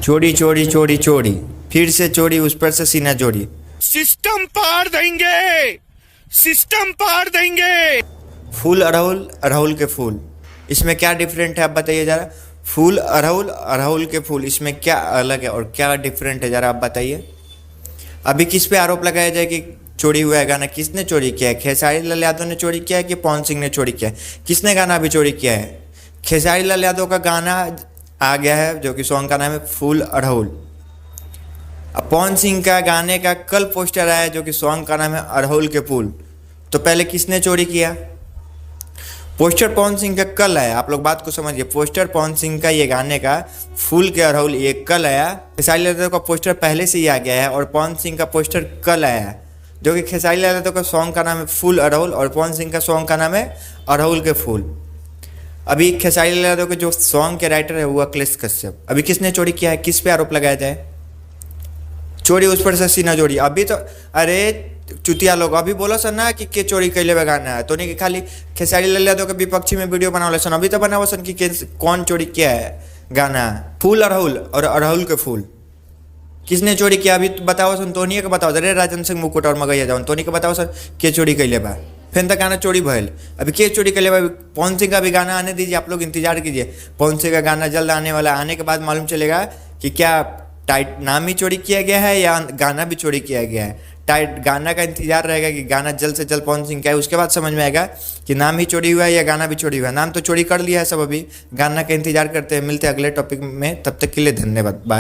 चोरी चोरी चोरी चोरी, फिर से चोरी, उस पर से सीना जोड़ी। सिस्टम पार देंगे, सिस्टम पार देंगे। फूल अड़हुल, अड़हुल के फूल, इसमें क्या डिफरेंट है आप बताइए जरा। फूल अड़हुल, अड़हुल के फूल, इसमें क्या अलग है और क्या डिफरेंट है जरा आप बताइए। अभी किस पे आरोप लगाया जाए कि चोरी हुआ है गाना? किसने चोरी किया है? खेसारी लाल यादव ने चोरी किया है कि पवन सिंह ने चोरी किया है? किसने गाना अभी चोरी किया है? खेसारी लाल यादव का गाना आ गया है जो कि सॉन्ग का नाम है फूल अड़हुल। अब पवन सिंह का गाने का कल पोस्टर आया जो कि सॉन्ग का नाम है अड़हुल के फूल। तो पहले किसने चोरी किया? पोस्टर पवन सिंह का कल आया, आप लोग बात को समझिए। पोस्टर पवन सिंह का ये गाने का फूल के अड़हुल ये कल आया। खेसारी लाल यादव का पोस्टर पहले से ही आ गया है और पवन सिंह का पोस्टर कल आया है, जो कि खेसारी लाल यादव का सॉन्ग का नाम है फूल अड़हुल और पवन सिंह का सॉन्ग का नाम है अड़हुल के फूल। अभी खेसारी लाल यादव के जो सॉन्ग के राइटर है वो अखिलेश कश्यप। अभी किसने चोरी किया है? किस पे आरोप लगाया जाए? चोरी उस पर से सीना जोड़ी। अभी तो अरे चुतिया लोग अभी बोलो सर ना कि के चोरी कैले हुए गाना है, तो नहीं कि खाली खेसारी लाल यादव के विपक्षी में वीडियो बनाओ सन। अभी तो बनाओ सन कि कौन चोरी किया है गाना फूल अड़हुल और अड़हुल के फूल। किसने चोरी किया अभी तो बताओ सन। तोनिए के बताओ अरे राजन सिंह मुकुट और मगैया जाओ, तोनी के बताओ सर के चोरी कैले बा। फिर तक गाना चोरी भयल, अभी के चोरी कैले बा? पवन सिंह का भी गाना आने दीजिए, आप लोग इंतजार कीजिए। पवन सिंह का गाना जल्द आने वाला, आने के बाद मालूम चलेगा कि क्या टाइट नाम ही चोरी किया गया है या गाना भी चोरी किया गया है। टाइट गाना का इंतजार रहेगा कि गाना जल्द से जल्द पवन सिंह का है, उसके बाद समझ में आएगा कि नाम ही चोरी हुआ है या गाना भी चोरी हुआ है। नाम तो चोरी कर लिया है सब, अभी गाना का इंतजार करते हैं। मिलते हैं अगले टॉपिक में, तब तक के लिए धन्यवाद, बाय।